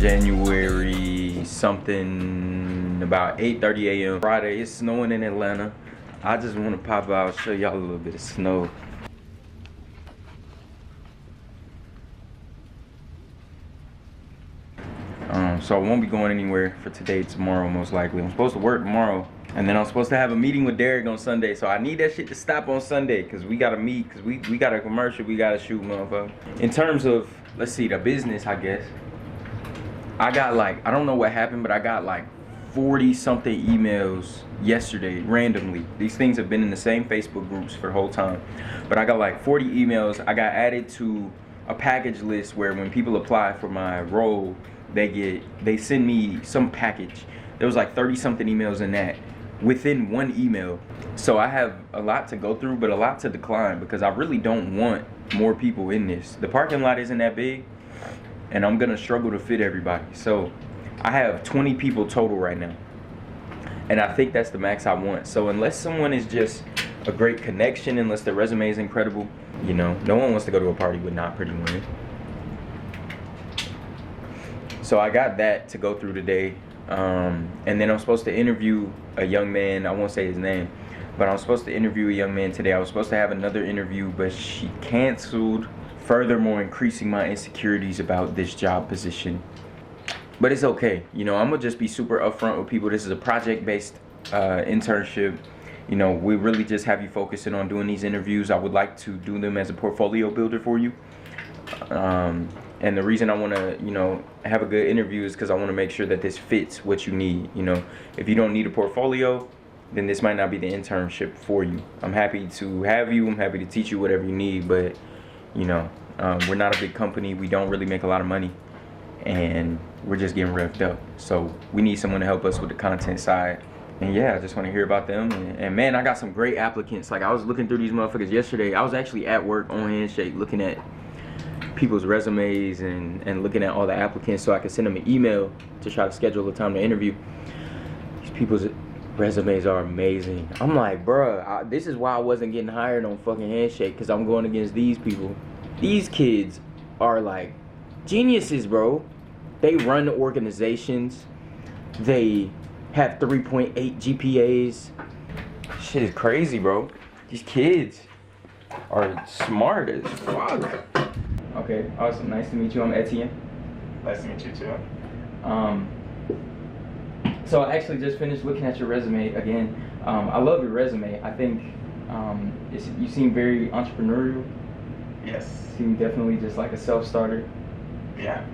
January something, about 8:30 a.m. Friday. It's snowing in Atlanta. I just want to pop out, show y'all a little bit of snow. So I won't be going anywhere for today, tomorrow, most likely. I'm supposed to work tomorrow, and then I'm supposed to have a meeting with Derek on Sunday. So I need that shit to stop on Sunday, because we got to meet, because we got a commercial we got to shoot, motherfucker. In terms of, let's see, the business, I guess. I got like, I don't know what happened, but I got like 40 something emails yesterday randomly. These things have been in the same Facebook groups for the whole time, but I got like 40 emails. I got added to a package list where when people apply for my role, they send me some package. There was like 30 something emails in that within one email. So I have a lot to go through, but a lot to decline, because I really don't want more people in this. The parking lot isn't that big, and I'm gonna struggle to fit everybody. So I have 20 people total right now, and I think that's the max I want. So unless someone is just a great connection, unless their resume is incredible, you know, no one wants to go to a party with not pretty women. So I got that to go through today, and then I'm supposed to interview a young man. I won't say his name, but I'm supposed to interview a young man today. I was supposed to have another interview, but she canceled, furthermore increasing my insecurities about this job position. But it's okay, you know, I'm gonna just be super upfront with people. This is a project-based internship. You know, we really just have you focusing on doing these interviews. I would like to do them as a portfolio builder for you. And the reason I want to, you know, have a good interview is because I want to make sure that this fits what you need. You know, if you don't need a portfolio, then this might not be the internship for you. I'm happy to have you. I'm happy to teach you whatever you need. But, you know, we're not a big company. We don't really make a lot of money. And we're just getting revved up. So we need someone to help us with the content side. And yeah, I just want to hear about them. And man, I got some great applicants. Like, I was looking through these motherfuckers yesterday. I was actually at work on Handshake looking at people's resumes and looking at all the applicants so I could send them an email to try to schedule a time to interview. These people's resumes are amazing. I'm like, bruh, this is why I wasn't getting hired on fucking Handshake, because I'm going against these people. These kids are like geniuses, bro. They run organizations. They have 3.8 GPAs. Shit is crazy, bro. These kids are smart as fuck. Okay, awesome. Nice to meet you. I'm Etienne. Nice to meet you too. So I actually just finished looking at your resume again. I love your resume. I think you seem very entrepreneurial. Yes. You seem definitely just like a self-starter. Yeah.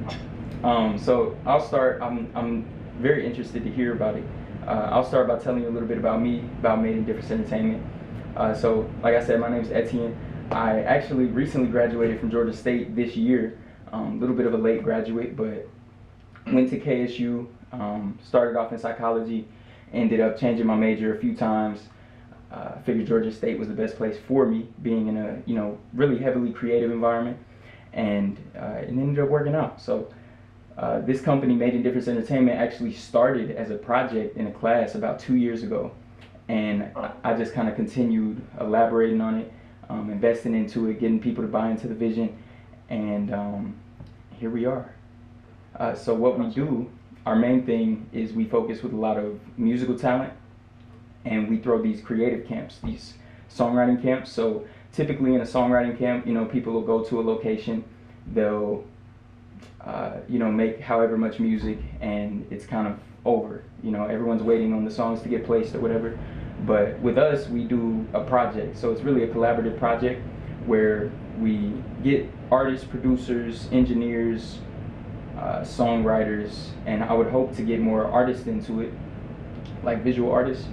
So I'll start. I'm very interested to hear about it. I'll start by telling you a little bit about me, about Made in Difference Entertainment. So, like I said, my name is Etienne. I actually recently graduated from Georgia State this year. A little bit of a late graduate, but went to KSU, started off in psychology, ended up changing my major a few times. Figured Georgia State was the best place for me, being in a, you know, really heavily creative environment, and it ended up working out. So this company, Made in Difference Entertainment, actually started as a project in a class about 2 years ago, and I just kind of continued elaborating on it, investing into it, getting people to buy into the vision, and here we are. So what we do, our main thing is we focus with a lot of musical talent, and we throw these creative camps, these songwriting camps. So typically in a songwriting camp, you know, people will go to a location, they'll you know, make however much music, and it's kind of over. You know, everyone's waiting on the songs to get placed or whatever. But with us, we do a project. So it's really a collaborative project where we get artists, producers, engineers, songwriters, and I would hope to get more artists into it, like visual artists.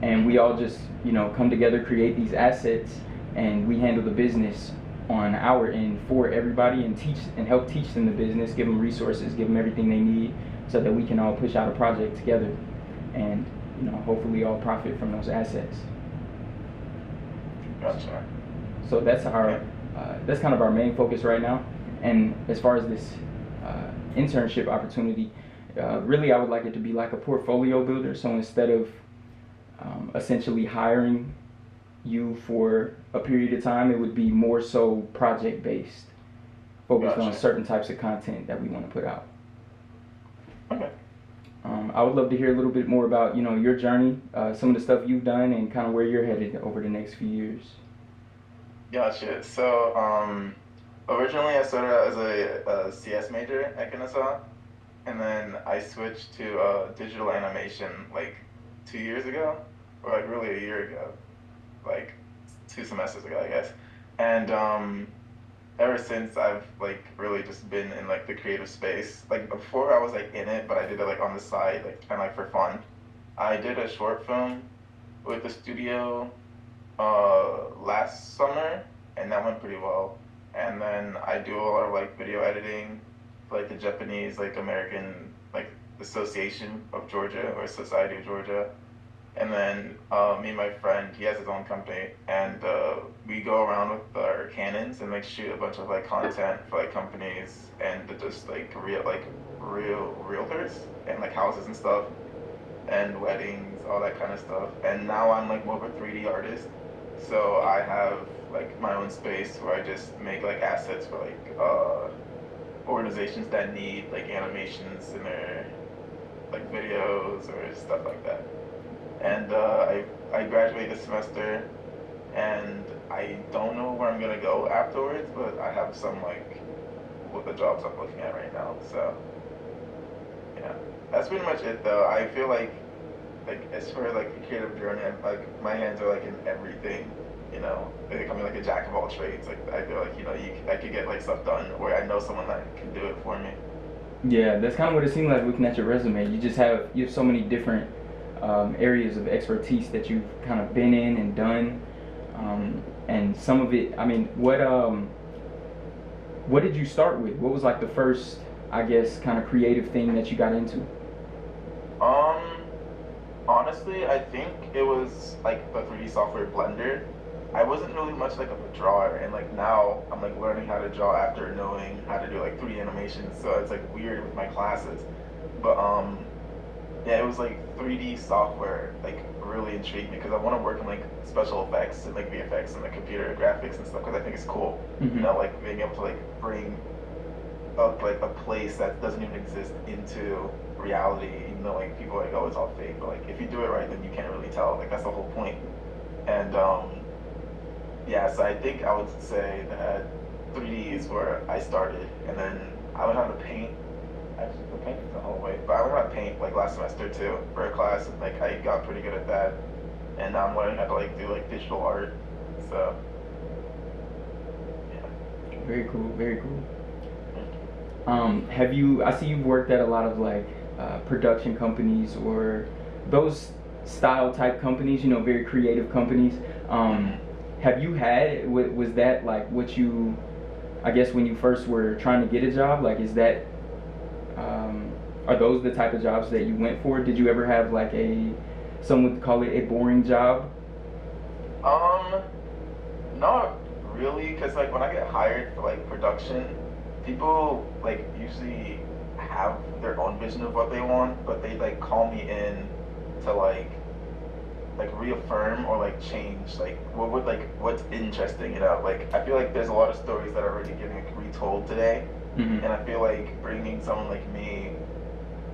And we all just, you know, come together, create these assets, and we handle the business on our end for everybody, and teach and help teach them the business, give them resources, give them everything they need, so that we can all push out a project together, and, you know, hopefully all profit from those assets. Gotcha. So that's our that's kind of our main focus right now. And as far as this internship opportunity, really I would like it to be like a portfolio builder. So instead of essentially hiring you for a period of time, it would be more so project based, focused on certain types of content that we want to put out. Okay. I would love to hear a little bit more about, your journey, some of the stuff you've done, and kind of where you're headed over the next few years. Gotcha. So, originally I started out as a CS major at Kennesaw, and then I switched to digital animation like 2 years ago, or like really a year ago, like 2 semesters ago, I guess. And ever since I've like really just been in like the creative space. Like before I was like in it, but I did it like on the side, like kind of like for fun. I did a short film with the studio last summer, and that went pretty well. And then I do a lot of like video editing for like the Japanese like American like Association of Georgia or Society of Georgia. And then me and my friend, he has his own company, and we go around with our Canons and like shoot a bunch of like content for like companies and just like real realtors and like houses and stuff and weddings, all that kind of stuff. And now I'm like more of a 3D artist, so I have like my own space where I just make like assets for like organizations that need like animations in their like videos or stuff like that. And I graduate this semester, and I don't know where I'm gonna go afterwards, but I have some like what the jobs I'm looking at right now. So yeah, that's pretty much it though. I feel like as far as like the creative journey, like my hands are like in everything. They becoming like a jack of all trades. Like I feel like I could get like stuff done where I know someone that can do it for me. Yeah, that's kind of what it seemed like looking at your resume. You have so many different areas of expertise that you've kind of been in and done, and some of it. I mean, what did you start with? What was like the first, I guess, kind of creative thing that you got into? Um, Honestly, I think it was like the 3D software Blender. I wasn't really much like of a drawer, and like now I'm like learning how to draw after knowing how to do like 3D animations. So it's like weird with my classes, but yeah, it was like 3D software like really intrigued me because I want to work in like special effects and like VFX and like computer graphics and stuff because I think it's cool. Mm-hmm. Like being able to like bring up like a place that doesn't even exist into reality, even though like people are like, oh, it's all fake, but like if you do it right, then you can't really tell. Like that's the whole point. And yeah, so I think I would say that 3D is where I started, and then I learned how to paint. Actually, the painting's the whole way, but I learned how to paint like last semester too for a class, and like I got pretty good at that. And now I'm learning how to like do like digital art. So yeah. Very cool. Very cool. I see you've worked at a lot of like production companies or those style type companies, very creative companies. Have you was that like what you, I guess when you first were trying to get a job, like are those the type of jobs that you went for? Did you ever have like some would call it a boring job? Not really, cause like when I get hired for like production, people like usually have their own vision of what they want, but they like call me in to like reaffirm or like change like what's interesting. Like I feel like there's a lot of stories that are already getting like, retold today, Mm-hmm. and I feel like bringing someone like me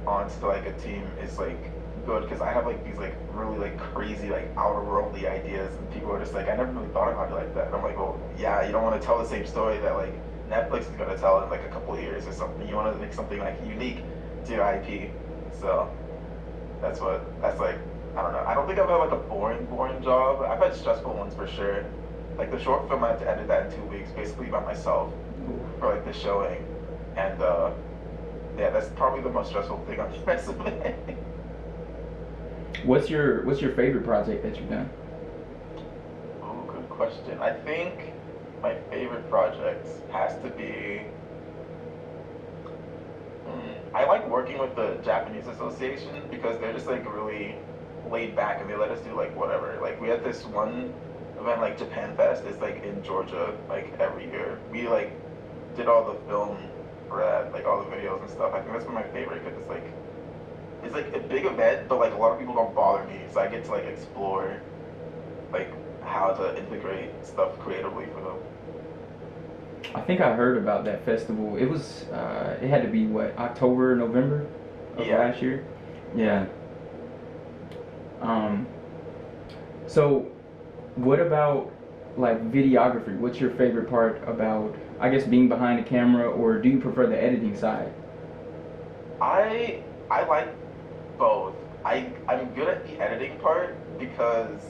onto like a team is like good because I have like these like really like crazy like outer worldly ideas, and people are just like, I never really thought about it like that. And I'm like, well, yeah, you don't want to tell the same story that like Netflix is gonna tell in like a couple of years or something. You want to make something like unique to your IP. So that's like. I don't know. I don't think I've had like a boring job. I've had stressful ones for sure. Like the short film, I had to edit that in 2 weeks, basically by myself, for like the showing. And yeah, that's probably the most stressful thing on the resume. What's your favorite project that you've done? Oh, good question. I think my favorite project has to be. I like working with the Japanese Association because they're just like really laid back and they let us do like whatever. Like we had this one event like Japan Fest. It's like in Georgia like every year. We like did all the film for that, like all the videos and stuff. I think that's been my favorite because it's like a big event, but like a lot of people don't bother me, so I get to like explore like how to integrate stuff creatively for them. I think I heard about that festival. It was it had to be what, October, November? of Yeah. last year. Yeah. Um, so what about like videography? What's your favorite part about, I guess, being behind the camera, or do you prefer the editing side? I like both. I'm good at the editing part because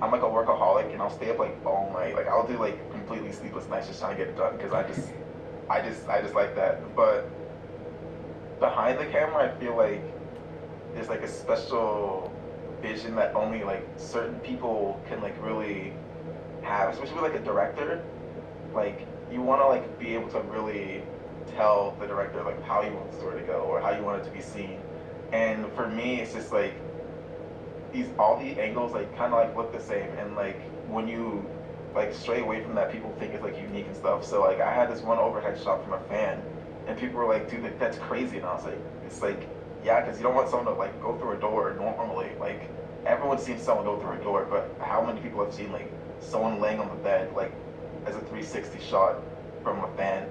I'm like a workaholic and I'll stay up like all night. Like I'll do like completely sleepless nights just trying to get it done because I just like that. But behind the camera, I feel like there's like a special vision that only like certain people can like really have, especially with like a director. Like you want to like be able to really tell the director like how you want the story to go or how you want it to be seen. And for me, it's just like these all the angles like kind of like look the same, and like when you like stray away from that, people think it's like unique and stuff. So like I had this one overhead shot from a fan, and people were like, "Dude, like, that's crazy," and I was like, "It's like, yeah, because you don't want someone to like go through a door normally. Like everyone's seen someone go through a door, but how many people have seen like someone laying on the bed like as a 360 shot from a fan?"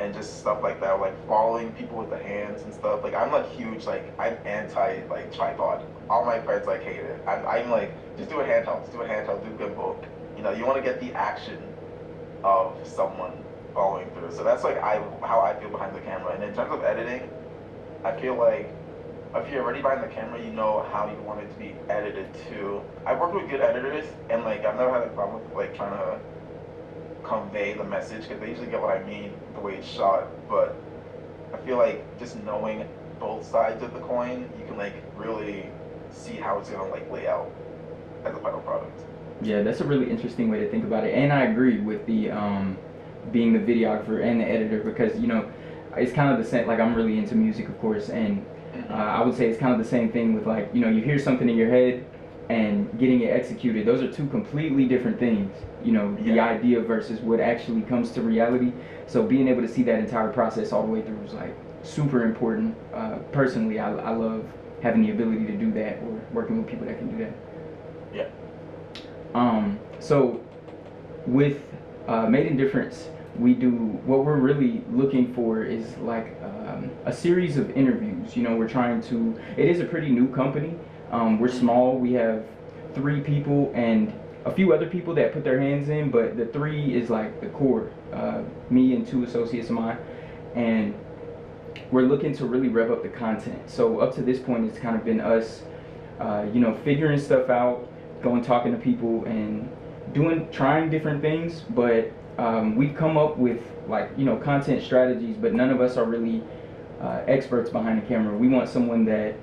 And just stuff like that, like following people with the hands and stuff. Like I'm like huge, like I'm anti like tripod. All my friends like hate it. I'm like just do a handheld, do gimbal. You know, you want to get the action of someone following through. So that's like how I feel behind the camera. And in terms of editing, I feel like if you're already behind the camera, you know how you want it to be edited too. I've worked with good editors, and like I've never had a problem with like trying to convey the message because they usually get what I mean the way it's shot. But I feel like just knowing both sides of the coin, you can like really see how it's gonna like lay out as a final product. Yeah, that's a really interesting way to think about it, and I agree with the being the videographer and the editor, because you know it's kind of the same. Like I'm really into music, of course, and I would say it's kind of the same thing with like, you know, you hear something in your head and getting it executed. Those are two completely different things. You know, the idea versus what actually comes to reality. So being able to see that entire process all the way through is like super important. Personally, I love having the ability to do that, or working with people that can do that. Yeah. So with Made in Difference, we do, what we're really looking for is like a series of interviews. You know, we're trying to, it is a pretty new company. We're small. We have 3 people and a few other people that put their hands in, but the 3 is like the core. Me and 2 associates of mine, and we're looking to really rev up the content. So up to this point, it's kind of been us, you know, figuring stuff out, going talking to people, and trying different things. But we've come up with like, you know, content strategies, but none of us are really experts behind the camera. We want someone that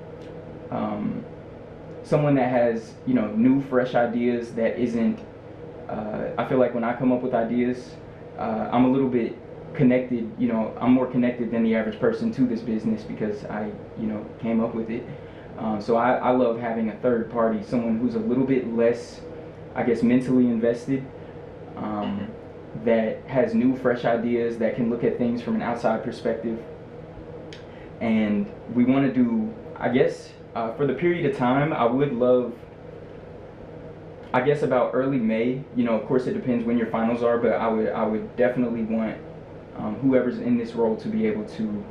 has, you know, new, fresh ideas that isn't, I feel like when I come up with ideas, I'm a little bit connected, you know, I'm more connected than the average person to this business because I, you know, came up with it. So I love having a third party, someone who's a little bit less, I guess, mentally invested, that has new, fresh ideas, that can look at things from an outside perspective. And we want to do, I guess, for the period of time, I would love, I guess, about early May. You know, of course, it depends when your finals are, but I would definitely want whoever's in this role to be able to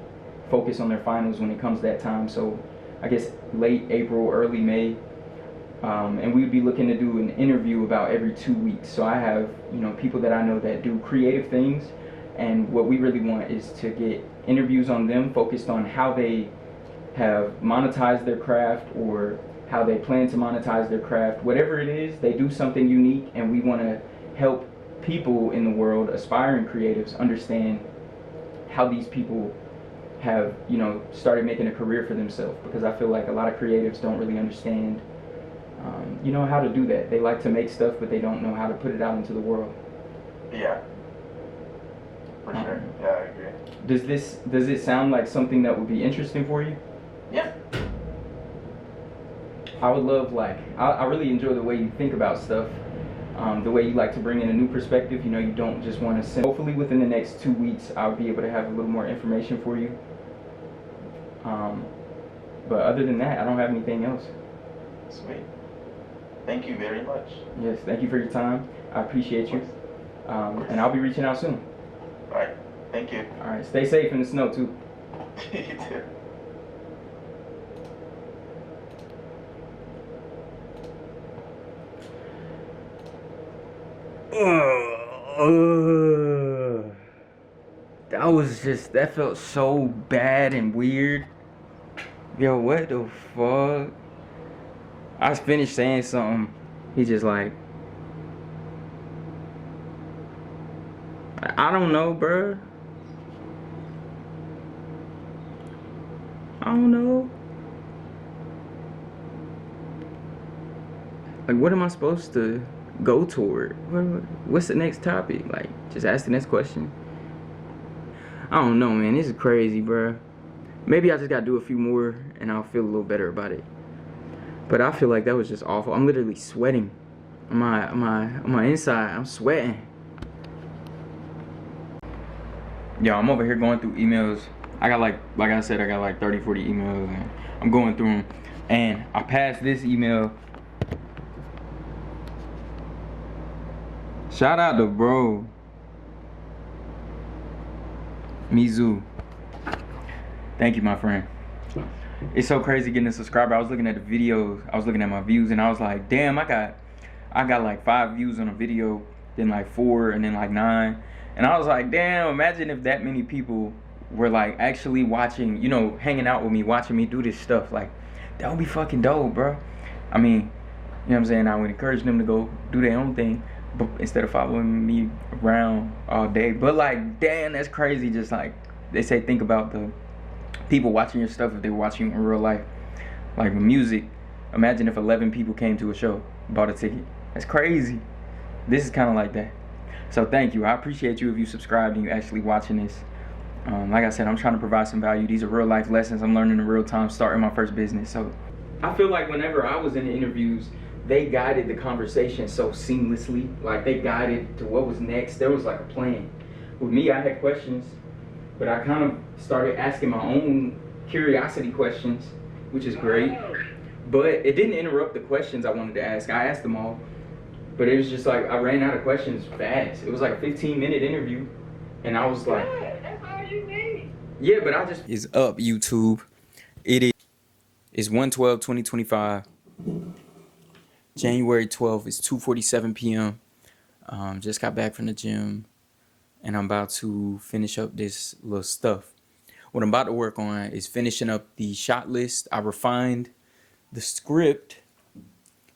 focus on their finals when it comes that time. So I guess late April, early May. And we would be looking to do an interview about every 2 weeks. So I have, you know, people that I know that do creative things, and what we really want is to get interviews on them focused on how they have monetized their craft, or how they plan to monetize their craft. Whatever it is, they do something unique, and we want to help people in the world, aspiring creatives, understand how these people have, you know, started making a career for themselves. Because I feel like a lot of creatives don't really understand, you know, how to do that. They like to make stuff, but they don't know how to put it out into the world. Yeah. For sure. Yeah, I agree. Does it sound like something that would be interesting for you? Yeah. I would love, like, I really enjoy the way you think about stuff, the way you like to bring in a new perspective. You know, you don't just want to send. Hopefully within the next 2 weeks, I'll be able to have a little more information for you. But other than that, I don't have anything else. Sweet. Thank you very much. Yes, thank you for your time. I appreciate you. And I'll be reaching out soon. All right. Thank you. All right, stay safe in the snow too. You too. That felt so bad and weird. Yo, what the fuck? I finished saying something. He just like, I don't know, bruh. I don't know. Like, what am I supposed to go toward? What's the next topic? Like, just ask the next question. I don't know, man. This is crazy, bruh. Maybe I just gotta do a few more and I'll feel a little better about it. But I feel like that was just awful. I'm literally sweating. On my inside, I'm sweating. Yo, I'm over here going through emails. I got like I said, I got like 30, 40 emails and I'm going through them. And I passed this email. Shout out to bro. Mizu. Thank you, my friend. It's so crazy getting a subscriber. I was looking at the videos, I was looking at my views, and I was like, damn, I got like 5 views on a video, then like 4, and then like 9. And I was like, damn, imagine if that many people were like actually watching, you know, hanging out with me, watching me do this stuff. Like, that would be fucking dope, bro. I mean, you know what I'm saying? I would encourage them to go do their own thing, but instead of following me around all day. But like, damn, that's crazy. Just like they say, think about the people watching your stuff if they were watching you in real life. Like with music, imagine if 11 people came to a show, bought a ticket. That's crazy. This is kind of like that. So thank you. I appreciate you if you subscribed and you actually watching this. Like I said, I'm trying to provide some value. These are real life lessons I'm learning in real time, starting my first business. So I feel like whenever I was in the interviews, they guided the conversation so seamlessly. Like they guided to what was next. There was like a plan. With me, I had questions, but I kind of started asking my own curiosity questions, which is great. But it didn't interrupt the questions I wanted to ask. I asked them all, but it was just like I ran out of questions fast. It was like a 15-minute interview, and I was like, that's all you need. Yeah, but I just... It's up, YouTube. It is 1/12/2025. January 12th. It's 2:47 p.m. Just got back from the gym, and I'm about to finish up this little stuff. What I'm about to work on is finishing up the shot list. I refined the script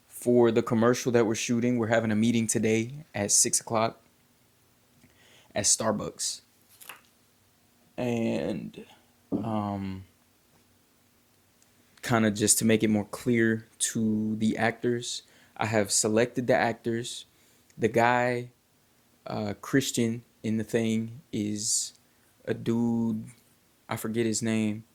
for the commercial that we're shooting. We're having a meeting today at 6 o'clock at Starbucks. And kind of just to make it more clear to the actors, I have selected the actors. The guy, Christian in the thing, is a dude, I forget his name.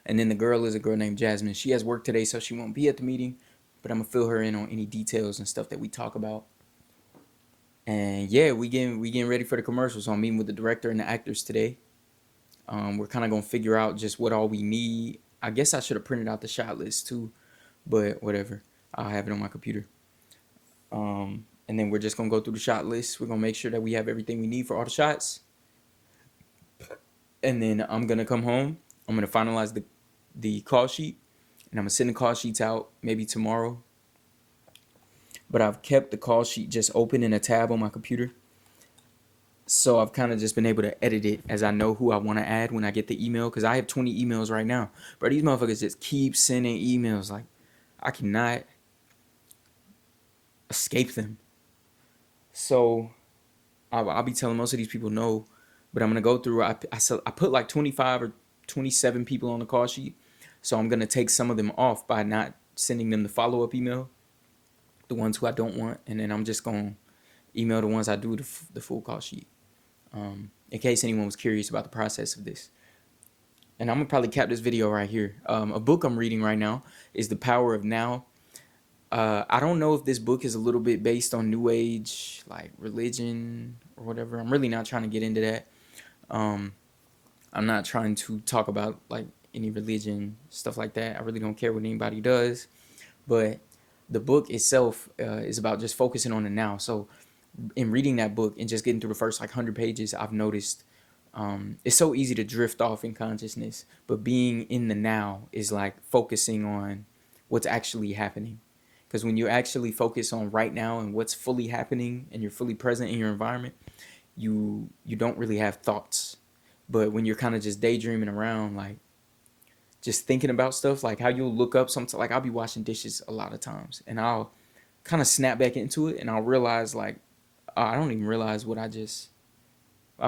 And then the girl is a girl named Jasmine. She has work today, so she won't be at the meeting, but I'm gonna fill her in on any details and stuff that we talk about. And yeah, we getting ready for the commercial. So I'm meeting with the director and the actors today. We're kind of gonna figure out just what all we need. I guess I should have printed out the shot list too, but whatever. I'll have it on my computer. And then we're just gonna go through the shot list. We're gonna make sure that we have everything we need for all the shots. And then I'm gonna come home. I'm gonna finalize the call sheet, and I'm gonna send the call sheets out maybe tomorrow. But I've kept the call sheet just open in a tab on my computer, so I've kind of just been able to edit it as I know who I want to add when I get the email, because I have 20 emails right now. But these motherfuckers just keep sending emails. Like, I cannot escape them. So I'll be telling most of these people no, but I'm gonna go through. I put like 25 or 27 people on the call sheet, so I'm gonna take some of them off by not sending them the follow-up email, the ones who I don't want, and then I'm just gonna email the ones I do the full call sheet, in case anyone was curious about the process of this. And I'm gonna probably cap this video right here. A book I'm reading right now is The Power of Now. I don't know if this book is a little bit based on New Age, like religion or whatever. I'm really not trying to get into that. I'm not trying to talk about like any religion, stuff like that. I really don't care what anybody does. But the book itself is about just focusing on the now. So in reading that book and just getting through the first like 100 pages, I've noticed it's so easy to drift off in consciousness. But being in the now is like focusing on what's actually happening. Because when you actually focus on right now and what's fully happening and you're fully present in your environment, you don't really have thoughts. But when you're kind of just daydreaming around, like just thinking about stuff, like how you'll look up something, like I'll be washing dishes a lot of times and I'll kind of snap back into it and I'll realize like, I don't even realize what I've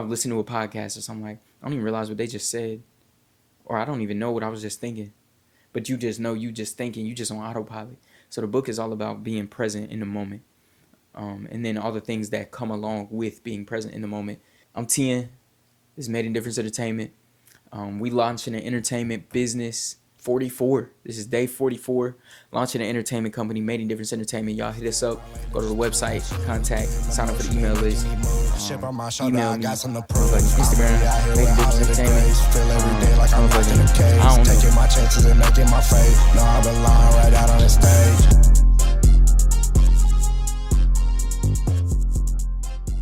listened to a podcast or something, like I don't even realize what they just said, or I don't even know what I was just thinking. But you just know you just thinking, you just on autopilot. So the book is all about being present in the moment. And then all the things that come along with being present in the moment. I'm Tien. This is Made in Difference Entertainment. We launching an entertainment business. 44. This is day 44. Launching an entertainment company, Made in Difference Entertainment. Y'all hit us up. Go to the website, contact, sign up for the email list. Email me. Instagram, Made in Difference Entertainment. I don't know.